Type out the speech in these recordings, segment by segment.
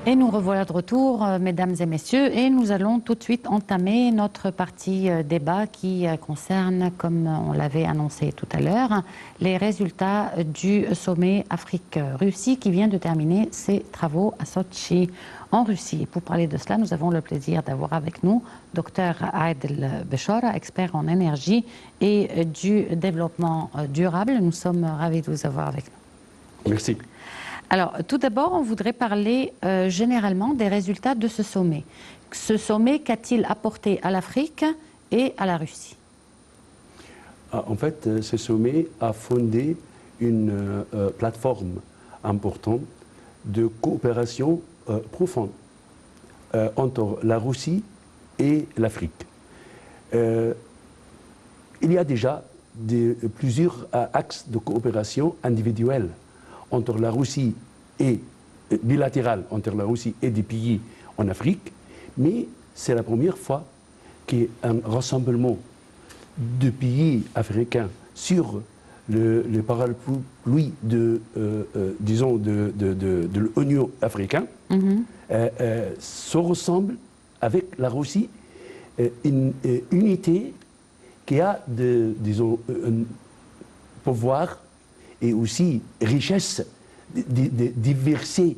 Et nous revoilà de retour, mesdames et messieurs, et nous allons tout de suite entamer notre partie débat qui concerne, comme on l'avait annoncé tout à l'heure, les résultats du sommet Afrique-Russie qui vient de terminer ses travaux à Sotchi, en Russie. Pour parler de cela, nous avons le plaisir d'avoir avec nous Dr Adel Bechora, expert en énergie et du développement durable. Nous sommes ravis de vous avoir avec nous. Merci. Alors, tout d'abord, on voudrait parler généralement des résultats de ce sommet. Ce sommet, qu'a-t-il apporté à l'Afrique et à la Russie? En fait, ce sommet a fondé une plateforme importante de coopération profonde entre la Russie et l'Afrique. Il y a déjà plusieurs axes de coopération individuelle entre la Russie et bilatérale entre la Russie et des pays en Afrique, mais c'est la première fois qu'un rassemblement de pays africains sur le parapluie de, disons, de l'Union africaine se ressemble avec la Russie, une unité qui a, disons, un pouvoir et aussi richesse, diversité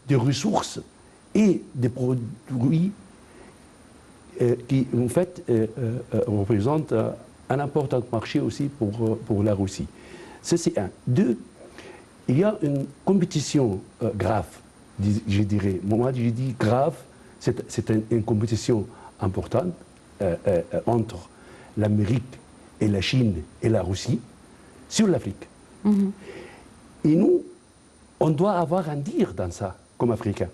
de ressources et des produits qui, en fait, représentent un important marché aussi pour la Russie. Ça, c'est un. Deux, il y a une compétition grave, je dirais. Moi, je dis grave, c'est une compétition importante entre l'Amérique et la Chine et la Russie sur l'Afrique. Et nous, on doit avoir un dire dans ça, comme Africains.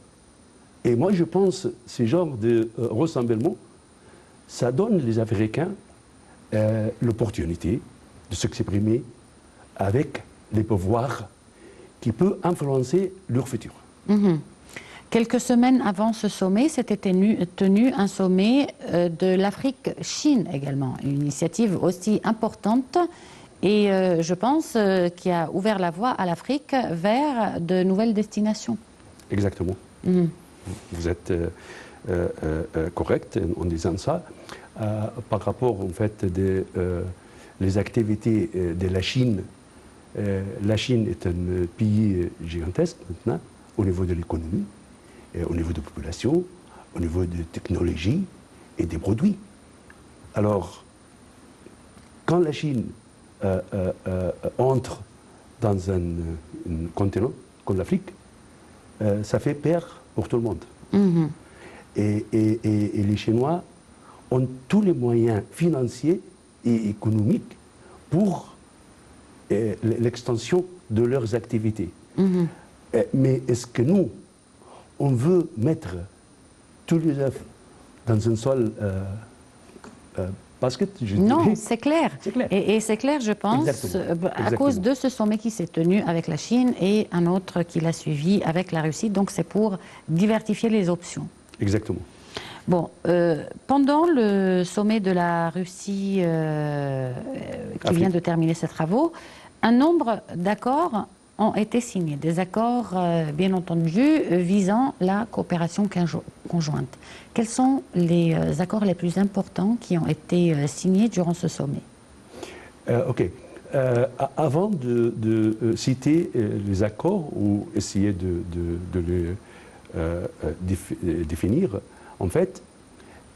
Et moi, je pense que ce genre de rassemblement, ça donne les Africains l'opportunité de s'exprimer avec les pouvoirs qui peuvent influencer leur futur. Quelques semaines avant ce sommet, s'était tenu un sommet de l'Afrique-Chine également, une initiative aussi importante et je pense qui a ouvert la voie à l'Afrique vers de nouvelles destinations. Exactement. Vous êtes correct en disant ça. Par rapport en fait les activités de la Chine est un pays gigantesque maintenant au niveau de l'économie, au niveau de la population, au niveau de technologie et des produits. Alors, quand la Chine entre dans un continent comme l'Afrique, ça fait peur pour tout le monde. Et les Chinois ont tous les moyens financiers et économiques pour l'extension de leurs activités. Mais est-ce que nous, on veut mettre tous les œufs dans une seule basket? Non, c'est clair. Et c'est clair, je pense, à cause de ce sommet qui s'est tenu avec la Chine et un autre qui l'a suivi avec la Russie. Donc c'est pour diversifier les options. Exactement. Bon, pendant le sommet de la Russie qui vient de terminer ses travaux, un nombre d'accords ont été signés, des accords bien entendu visant la coopération conjointe. Quels sont les accords les plus importants qui ont été signés durant ce sommet? Ok. Avant de citer les accords ou essayer de les définir, en fait,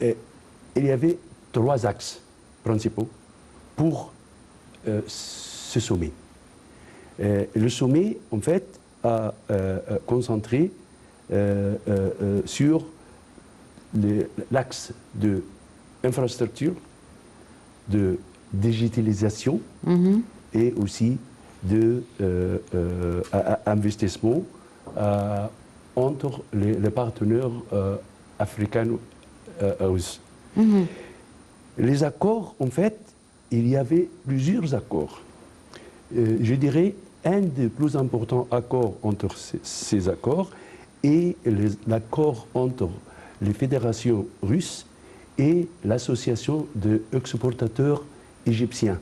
il y avait trois axes principaux pour ce sommet. Le sommet, en fait, a concentré sur l'axe de infrastructure, de digitalisation et aussi de investissement entre les partenaires africains russes. Les accords, en fait, il y avait plusieurs accords. Je dirais un des plus importants accords entre ces accords est l'accord entre les fédérations russes et l'association des exportateurs égyptiens.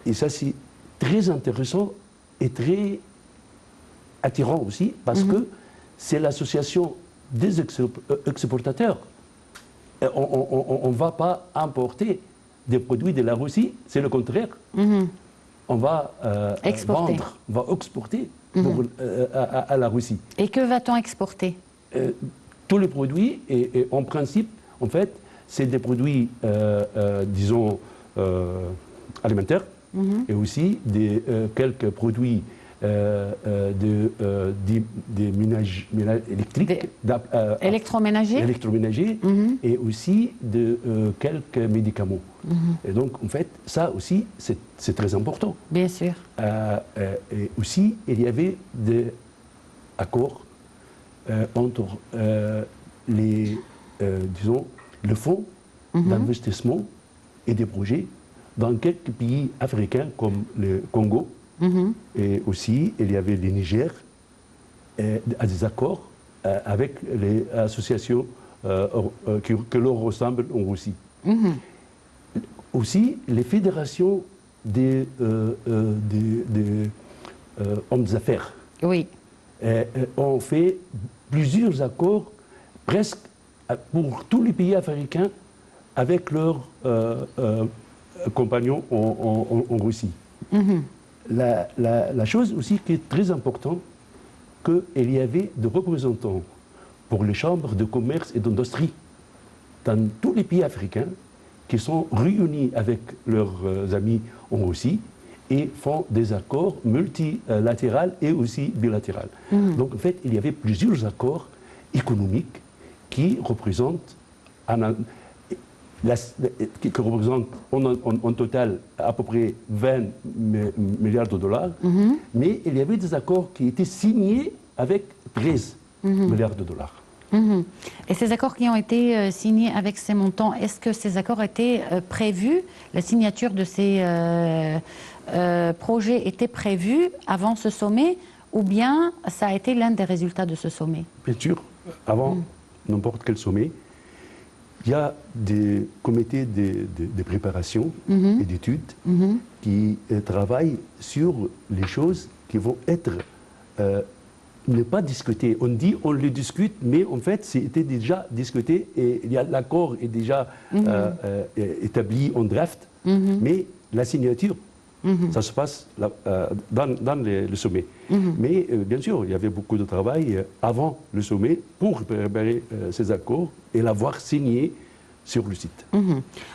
Et ça, c'est très intéressant et très attirant aussi, parce que c'est l'association des exportateurs. On ne va pas importer des produits de la Russie, c'est le contraire. On va vendre, on va exporter à la Russie. Et que va-t-on exporter? Tous les produits, et en principe, en fait, c'est des produits, disons, alimentaires, et aussi quelques produits des ménages électriques, électroménagers, et aussi de quelques médicaments. Et donc, en fait, ça aussi, c'est très important. Bien sûr. Et aussi, il y avait des accords entre disons, le fonds d'investissement et des projets dans quelques pays africains comme le Congo. Et aussi, il y avait le Niger, à des accords avec les associations que leur ressemblent en Russie. Aussi, les fédérations des hommes d'affaires ont fait plusieurs accords presque pour tous les pays africains avec leurs compagnons en Russie. La chose aussi qui est très importante, qu'il y avait des représentants pour les chambres de commerce et d'industrie dans tous les pays africains qui sont réunis avec leurs amis en Russie et font des accords multilatéraux et aussi bilatéraux. Donc en fait, il y avait plusieurs accords économiques qui représentent en total à peu près 20 milliards de dollars, mais il y avait des accords qui étaient signés avec 13 milliards de dollars. Et ces accords qui ont été signés avec ces montants, est-ce que ces accords étaient prévus, la signature de ces projets était prévue avant ce sommet, ou bien ça a été l'un des résultats de ce sommet? Bien sûr, avant n'importe quel sommet, il y a des comités de préparation et d'études qui travaillent sur les choses qui vont être ne pas discutées. On dit on les discute, mais en fait c'était déjà discuté et l'accord est déjà établi en draft, mais la signature, ça se passe dans le sommet. Mais bien sûr, il y avait beaucoup de travail avant le sommet pour préparer ces accords et l'avoir signé sur le site.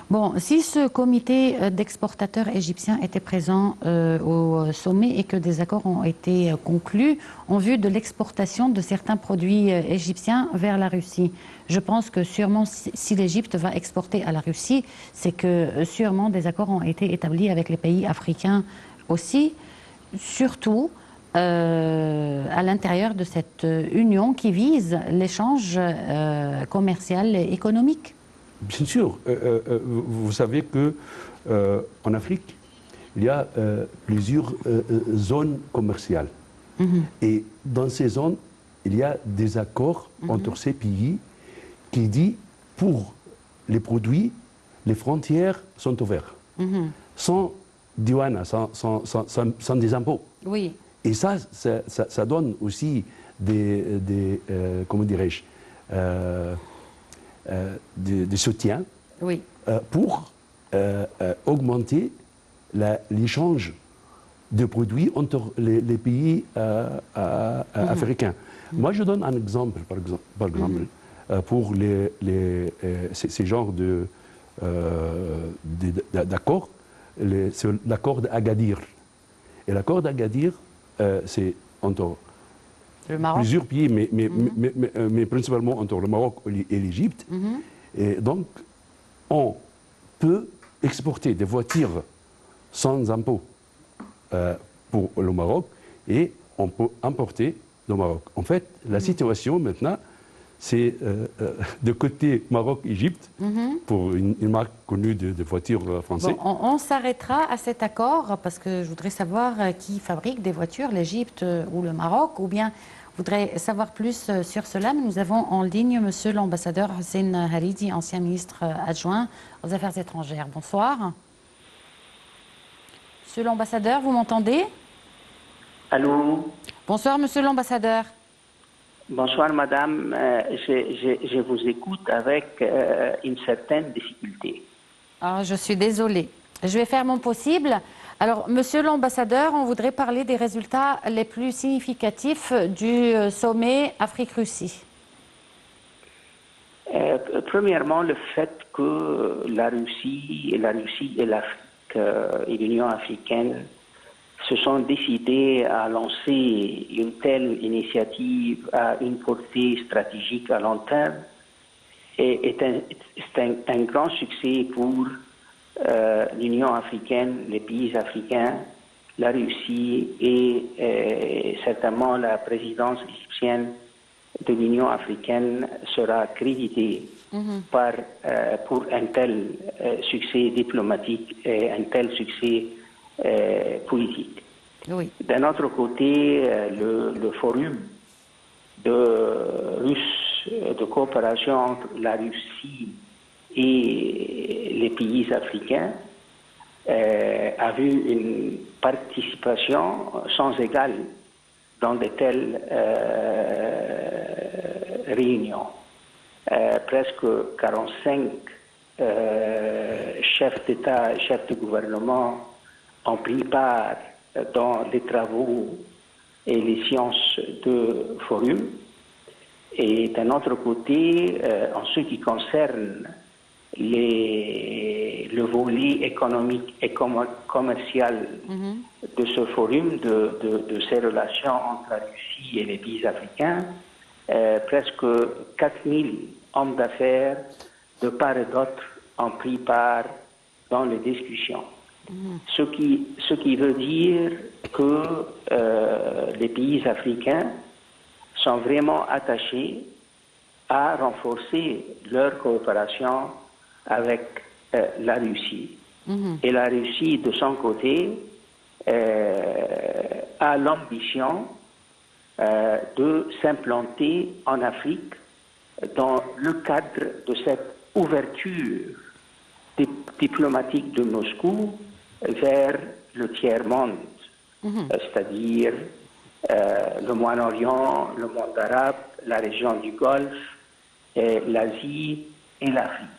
Bon, si ce comité d'exportateurs égyptiens était présent au sommet et que des accords ont été conclus en vue de l'exportation de certains produits égyptiens vers la Russie, je pense que sûrement si l'Égypte va exporter à la Russie, c'est que sûrement des accords ont été établis avec les pays africains aussi, surtout à l'intérieur de cette union qui vise l'échange commercial et économique. Bien sûr, vous savez qu'en Afrique, il y a plusieurs zones commerciales. Et dans ces zones, il y a des accords entre ces pays qui disent pour les produits, les frontières sont ouvertes, sans douane, sans des impôts. Oui. Et ça donne aussi comment dirais-je, des soutiens pour augmenter l'échange de produits entre les pays africains. Moi, je donne un exemple, par exemple, pour ces genres d'accords. C'est l'accord d'Agadir. Et l'accord d'Agadir, c'est entre plusieurs pays, mais principalement entre le Maroc et l'Égypte. Et donc, on peut exporter des voitures sans impôt pour le Maroc et on peut importer du Maroc. En fait, la situation maintenant, c'est de côté Maroc-Égypte pour une marque connue de voitures françaises. Bon, on s'arrêtera à cet accord parce que je voudrais savoir qui fabrique des voitures, l'Égypte ou le Maroc, ou bien je voudrais savoir plus sur cela. Nous avons en ligne Monsieur l'ambassadeur Hussein Haridi, ancien ministre adjoint aux Affaires étrangères. Bonsoir. Monsieur l'ambassadeur, vous m'entendez? Allô? Bonsoir, Monsieur l'ambassadeur. Bonsoir madame, je vous écoute avec une certaine difficulté. Ah, je suis désolée. Je vais faire mon possible. Alors, monsieur l'ambassadeur, on voudrait parler des résultats les plus significatifs du sommet Afrique-Russie. Premièrement, le fait que la Russie et l'Afrique et l'Union africaine se sont décidés à lancer une telle initiative à une portée stratégique à long terme est un grand succès pour l'Union africaine, les pays africains, la Russie et certainement la présidence égyptienne de l'Union africaine sera créditée pour un tel succès diplomatique et un tel succès politique. Oui. D'un autre côté, le forum de coopération entre la Russie et les pays africains a vu une participation sans égale dans de telles réunions. Presque 45 chefs d'État et chefs de gouvernement ont pris part dans les travaux et les séances de forum. Et d'un autre côté, en ce qui concerne le volet économique et commercial de ce forum, de ces relations entre la Russie et les pays africains, presque 4000 hommes d'affaires de part et d'autre ont pris part dans les discussions. Ce qui veut dire que les pays africains sont vraiment attachés à renforcer leur coopération avec la Russie. Et la Russie, de son côté, a l'ambition de s'implanter en Afrique dans le cadre de cette ouverture diplomatique de Moscou vers le tiers-monde, c'est-à-dire le Moyen-Orient, le monde arabe, la région du Golfe, l'Asie et l'Afrique.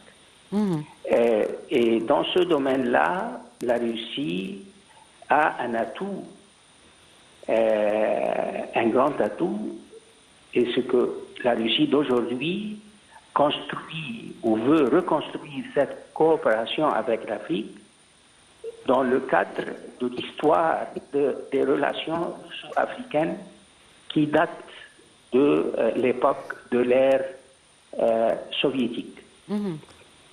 Et dans ce domaine-là, la Russie a un atout, un grand atout, et ce que la Russie d'aujourd'hui construit ou veut reconstruire cette coopération avec l'Afrique dans le cadre de l'histoire des relations africaines qui datent de l'époque de l'ère soviétique.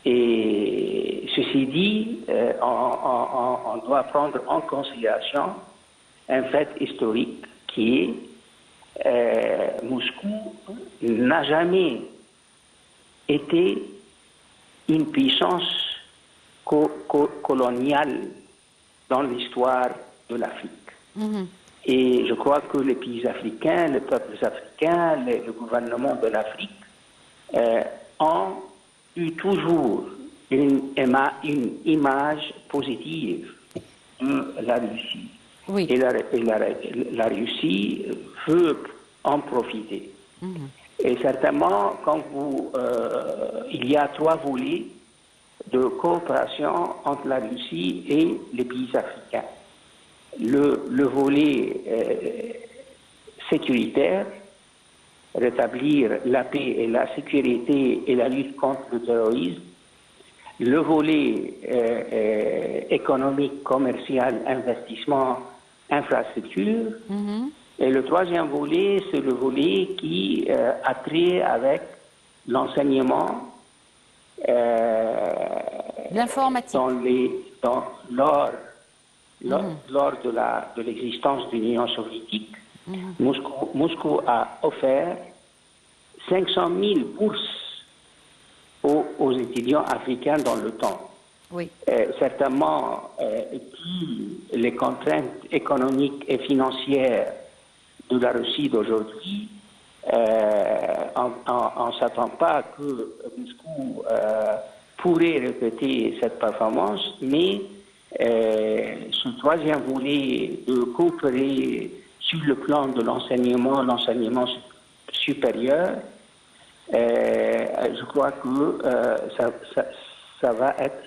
Et ceci dit, on doit prendre en considération un fait historique qui est Moscou n'a jamais été une puissance coloniale dans l'histoire de l'Afrique. Et je crois que les pays africains, les peuples africains, le gouvernement de l'Afrique ont eu toujours une image positive de la Russie. Oui. Et la Russie veut en profiter. Et certainement, quand il y a 3 volets de coopération entre la Russie et les pays africains. Le volet sécuritaire, rétablir la paix et la sécurité et la lutte contre le terrorisme. Le volet économique, commercial, investissement, infrastructure. Et le 3e volet, c'est le volet qui a trait avec l'enseignement, l'informatique. Lors de l'existence de l'Union soviétique, Moscou a offert 500 000 bourses aux étudiants africains dans le temps. Oui. Certainement, les contraintes économiques et financières de la Russie d'aujourd'hui, on ne s'attend pas que Moscou pourrait répéter cette performance, mais ce 3e volet de coopérer sur le plan de l'enseignement supérieur, je crois que ça va être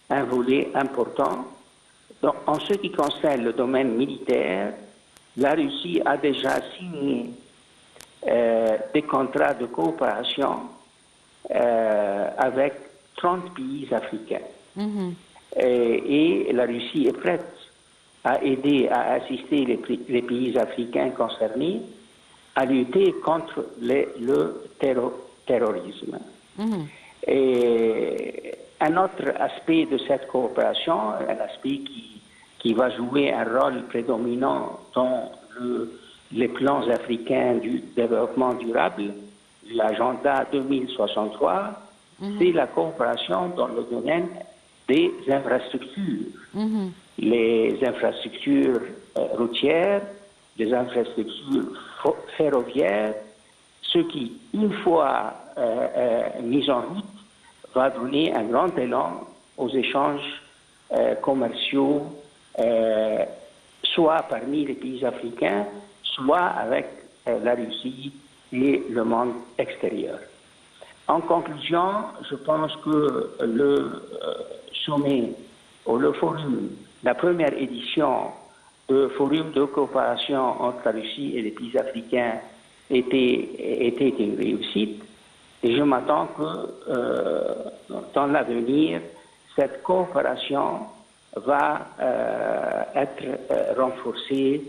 un volet important. Donc, en ce qui concerne le domaine militaire, la Russie a déjà signé des contrats de coopération avec 30 pays africains. Et la Russie est prête à aider, à assister les pays africains concernés à lutter contre le terrorisme. Et un autre aspect de cette coopération, un aspect qui va jouer un rôle prédominant dans les plans africains du développement durable, l'agenda 2063, c'est la coopération dans le domaine des infrastructures. Les infrastructures routières, les infrastructures ferroviaires, ce qui, une fois mis en route, va donner un grand élan aux échanges commerciaux, soit parmi les pays africains, soit avec la Russie et le monde extérieur. En conclusion, je pense que le sommet ou le forum, la première édition du forum de coopération entre la Russie et les pays africains était une réussite. Et je m'attends que dans l'avenir, cette coopération va être renforcée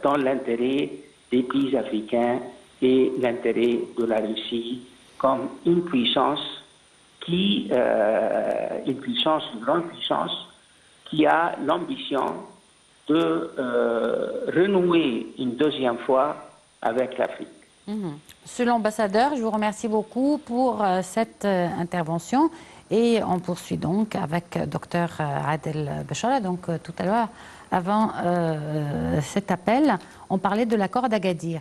dans l'intérêt des pays africains et l'intérêt de la Russie comme une puissance une grande puissance qui a l'ambition de renouer une deuxième fois avec l'Afrique. Monsieur l'ambassadeur, je vous remercie beaucoup pour cette intervention et on poursuit donc avec Dr Adel Bechara. Donc tout à l'heure, avant cet appel, on parlait de l'accord d'Agadir.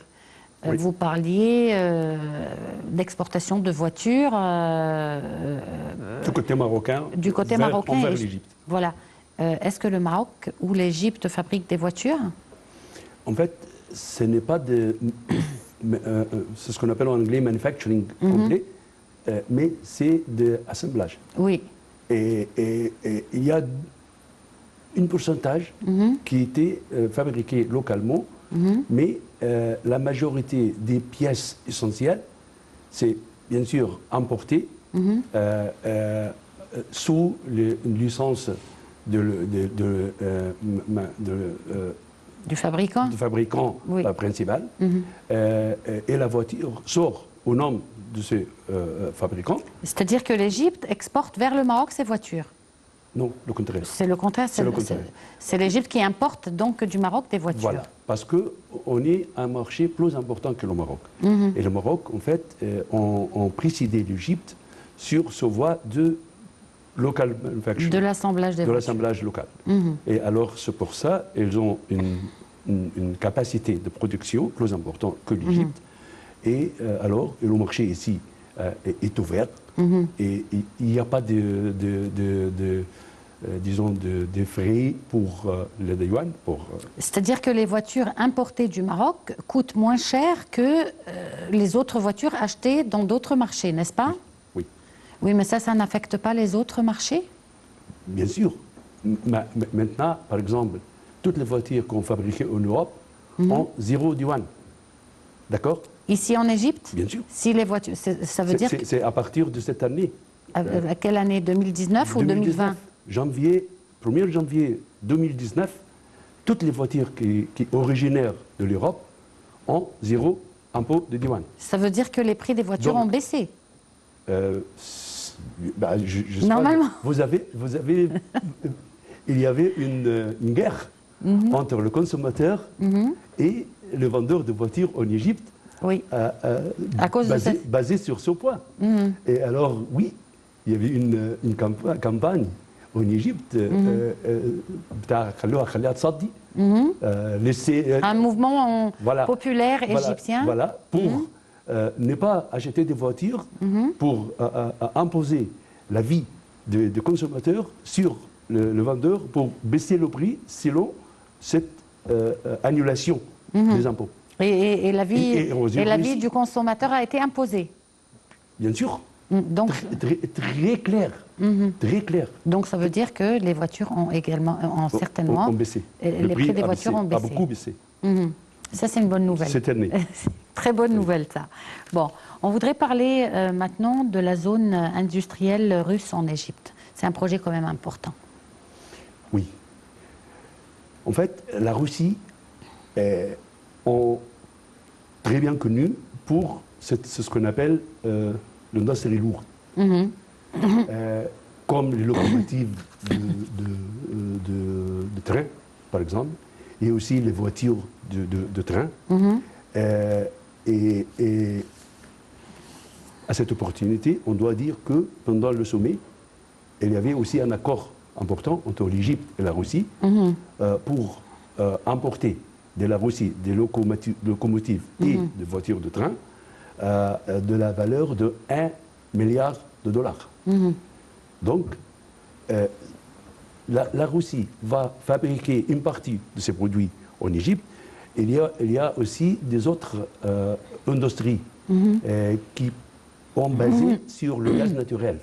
Oui. Vous parliez d'exportation de voitures du côté marocain, envers l'Égypte. Voilà. Est-ce que le Maroc ou l'Égypte fabriquent des voitures? En fait, ce n'est pas c'est ce qu'on appelle en anglais manufacturing complet, mais c'est de assemblage. Oui. Et il y a un pourcentage qui était fabriqué localement, mais la majorité des pièces essentielles, c'est bien sûr importé sous une licence du fabricant, oui. Principal. Et la voiture sort au nom de ce fabricant. C'est-à-dire que l'Égypte exporte vers le Maroc ses voitures? Non, le contraire. C'est le contraire. C'est l'Égypte qui importe donc du Maroc des voitures. Voilà, parce qu'on est un marché plus important que le Maroc. Et le Maroc, en fait, on précédait l'Égypte sur ce voie de local manufacturing. De l'assemblage des voitures. De l'assemblage local. Et alors, c'est pour ça qu'ils ont une capacité de production plus importante que l'Égypte. Et alors, le marché ici est ouvert. Et il n'y a pas disons, de frais pour les douanes. C'est-à-dire que les voitures importées du Maroc coûtent moins cher que les autres voitures achetées dans d'autres marchés, n'est-ce pas? Oui. Oui, mais ça n'affecte pas les autres marchés? Bien sûr. Maintenant, par exemple, toutes les voitures qu'on fabriquait en Europe ont zéro douane. D'accord? Ici en Égypte? Bien sûr. Si les voitures, ça veut dire que... C'est à partir de cette année. À quelle année? 2019 ou 2020? 1er janvier 2019, toutes les voitures qui originaires de l'Europe ont zéro impôt de douane. Ça veut dire que les prix des voitures ont baissé? Normalement. Vous avez il y avait une guerre entre le consommateur et le vendeur de voitures en Égypte. Oui. Basé sur ce point. Et alors, oui, il y avait une campagne en Égypte, un mouvement populaire égyptien. Voilà, pour ne pas acheter des voitures, pour imposer la vie des consommateurs sur le vendeur, pour baisser le prix selon cette annulation des impôts. Et la vie, Et aux et la yeux vie aussi. du consommateur a été imposée. Bien sûr, Donc, très clair, très clair. donc ça veut dire que les voitures ont également, certainement, Ont baissé. les prix des voitures ont a baissé. beaucoup baissé Ça, c'est une bonne nouvelle. cette année. Très bonne nouvelle, ça. Bon, on voudrait parler maintenant de la zone industrielle russe en Égypte. C'est un projet quand même important. Oui. En fait, la Russie est très bien connue pour ce qu'on appelle l'industrie lourde. Comme les locomotives de train, par exemple, et aussi les voitures de train. Et à cette opportunité, on doit dire que pendant le sommet, il y avait aussi un accord important entre l'Égypte et la Russie pour importer de la Russie des locomotives et des voitures de train de la valeur de 1 milliard de dollars. Donc, la Russie va fabriquer une partie de ces produits en Égypte. Il y a aussi des autres industries qui sont basées sur le gaz naturel.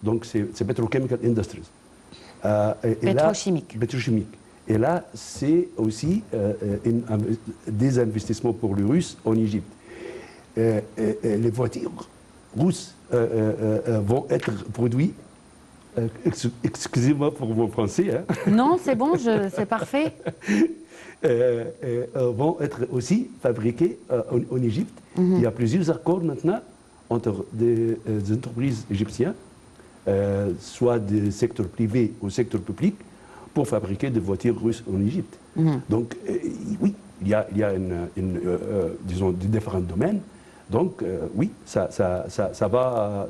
Donc, c'est Petrochemical Industries. Pétrochimique. Pétrochimique. Et là, c'est aussi des investissements pour les Russes en Égypte. Les voitures russes vont être produites, excusez-moi pour mon français, hein, Non, c'est bon, c'est parfait. vont être aussi fabriquées en Égypte. Il y a plusieurs accords maintenant entre des entreprises égyptiennes, soit du secteur privé ou secteur public, pour fabriquer des voitures russes en Égypte. Donc, oui, il y a disons, différents domaines. Donc, oui, ça va.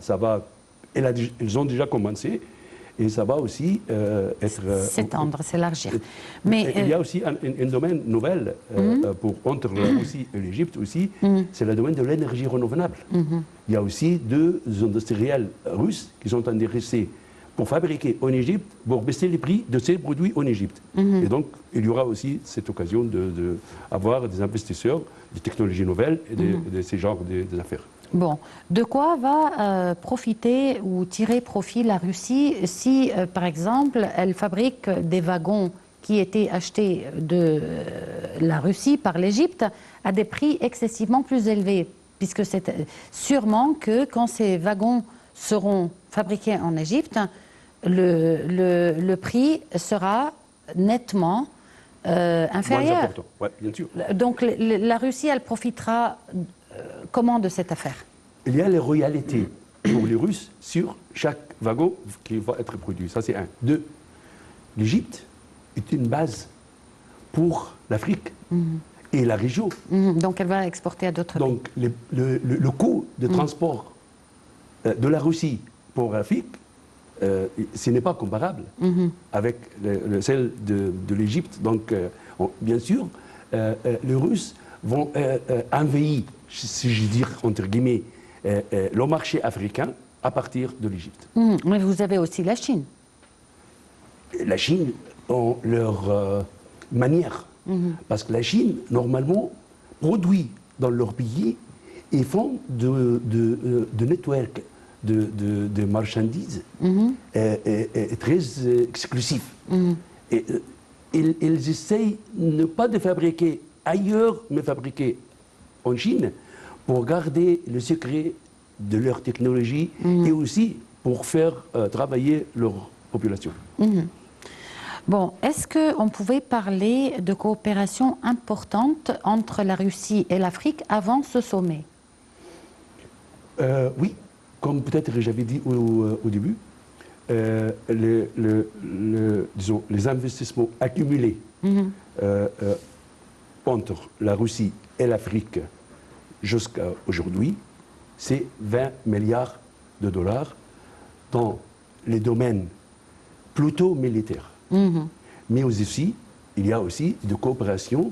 Ils ont déjà commencé et ça va aussi être. S'étendre, s'élargir. Mais il y a aussi un domaine nouvel entre la Russie et l'Égypte aussi, c'est le domaine de l'énergie renouvelable. Il y a aussi deux industriels russes qui sont intéressés pour fabriquer en Égypte, pour baisser les prix de ces produits en Égypte. Et donc, il y aura aussi cette occasion d'avoir des investisseurs de technologies nouvelles et de ces genres d'affaires. bon, de quoi va profiter ou tirer profit la Russie si, par exemple, elle fabrique des wagons qui étaient achetés de la Russie par l'Égypte à des prix excessivement plus élevés? Puisque c'est sûrement que quand ces wagons seront fabriqués en Égypte, le prix sera nettement inférieur. Moins important, ouais, bien sûr. Donc la Russie, elle profitera comment de cette affaire? Il y a les royalties pour les Russes sur chaque wagon qui va être produit. Ça, c'est un. Deux, l'Égypte est une base pour l'Afrique et la région. Donc elle va exporter à d'autres pays. Donc, le coût de transport de la Russie pour l'Afrique, ce n'est pas comparable avec celle de l'Égypte. Donc, bien sûr, les Russes vont envahir, si je dis entre guillemets, le marché africain à partir de l'Égypte. Mais vous avez aussi la Chine. La Chine ont leur manière. Parce que la Chine, normalement, produit dans leur pays et font de network de marchandises très exclusif. Et ils essayent ne pas de fabriquer ailleurs, mais fabriquer en Chine pour garder le secret de leur technologie et aussi pour faire travailler leur population. Bon, est-ce qu'on pouvait parler de coopération importante entre la Russie et l'Afrique avant ce sommet? Oui, comme peut-être j'avais dit au début, disons, les investissements accumulés entre la Russie et l'Afrique jusqu'à aujourd'hui, c'est 20 milliards de dollars dans les domaines plutôt militaires. Mais aussi, il y a aussi de coopération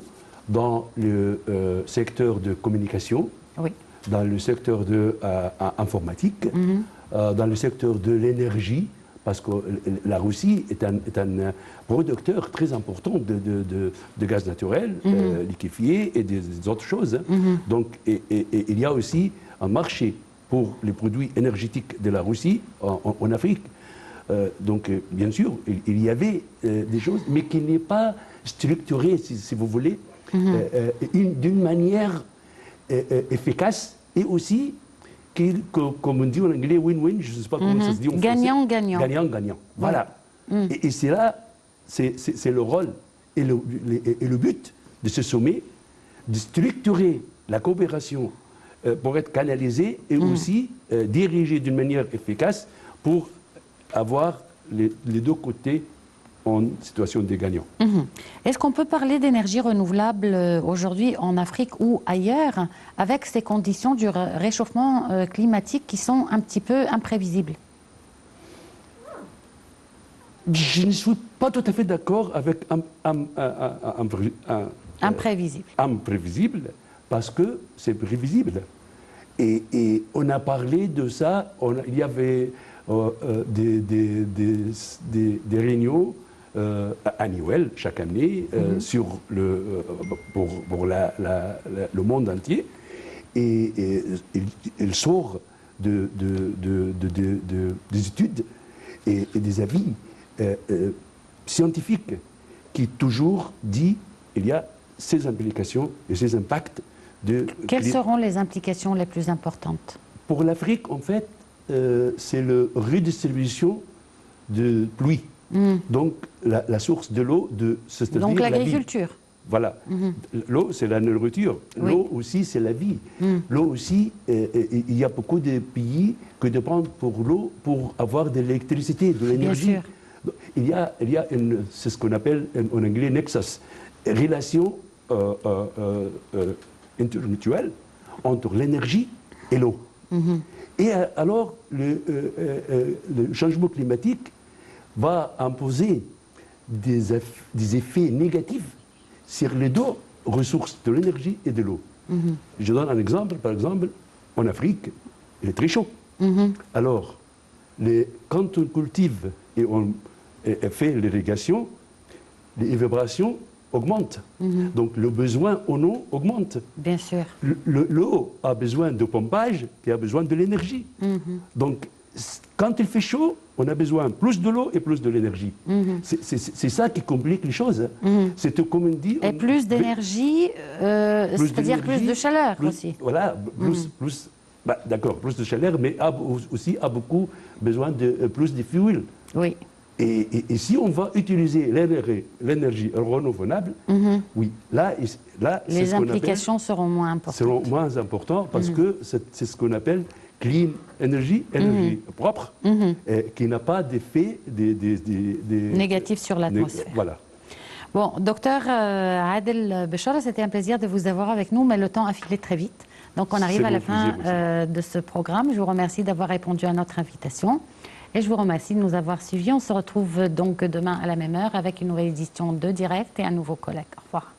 dans le secteur de communication, Oui. dans le secteur de informatique, dans le secteur de l'énergie, parce que la Russie est un producteur très important de gaz naturel, liquéfié et des autres choses. Donc, et il y a aussi un marché pour les produits énergétiques de la Russie en Afrique. Donc, bien sûr, il y avait des choses, mais qui n'est pas structuré, si vous voulez, d'une manière efficace et aussi, comme on dit en anglais, win-win, je ne sais pas comment ça se dit en français. Gagnant-gagnant. Gagnant-gagnant, voilà. Et c'est là, c'est le rôle et le but de ce sommet, de structurer la coopération pour être canalisée et aussi dirigée d'une manière efficace pour avoir les deux côtés en situation de gagnant. Est-ce qu'on peut parler d'énergie renouvelable aujourd'hui en Afrique ou ailleurs avec ces conditions du réchauffement climatique qui sont un petit peu imprévisibles? Je ne suis pas tout à fait d'accord avec Imprévisible. Imprévisible, parce que c'est prévisible. Et on a parlé de ça, il y avait des réunions annuelles chaque année sur pour le monde entier. Et il sort des études et des avis scientifiques qui toujours dit qu'il y a ces implications et ces impacts de... Quelles seront les implications les plus importantes? Pour l'Afrique, en fait, c'est la redistribution de pluie. Donc, la source de l'eau, c'est-à-dire donc la vie. l'agriculture. Voilà. L'eau, c'est la nourriture. Oui. L'eau aussi, c'est la vie. L'eau aussi, il y a beaucoup de pays qui dépendent pour l'eau pour avoir de l'électricité, de l'énergie. Bien sûr. Il y a c'est ce qu'on appelle en anglais nexus, relation intermutuelle entre l'énergie et l'eau. Et alors, le changement climatique va imposer des effets négatifs sur les deux ressources de l'énergie et de l'eau. Je donne un exemple. Par exemple, en Afrique, il est très chaud. Alors, quand on cultive et on fait l'irrigation, les vibrations augmentent. Donc, le besoin en eau augmente. Bien sûr. L'eau a besoin de pompage qui a besoin de l'énergie. Donc, quand il fait chaud, on a besoin plus de l'eau et plus de l'énergie. C'est ça qui complique les choses. C'est comme on dit... Et plus d'énergie, c'est-à-dire plus de chaleur aussi. Voilà, plus d'accord, plus de chaleur, mais aussi a beaucoup besoin de plus de fuel. Oui. Et si on va utiliser l'énergie renouvelable, oui, là les implications seront moins importantes. Seront moins importantes parce que c'est ce qu'on appelle clean energy, énergie propre, qui n'a pas d'effet négatif sur l'atmosphère. Voilà. Bon, docteur Adel Béchara, c'était un plaisir de vous avoir avec nous, mais le temps a filé très vite. Donc on arrive à la fin de ce programme. Je vous remercie d'avoir répondu à notre invitation. Et je vous remercie de nous avoir suivis. On se retrouve donc demain à la même heure avec une nouvelle édition de Direct et un nouveau collègue. Au revoir.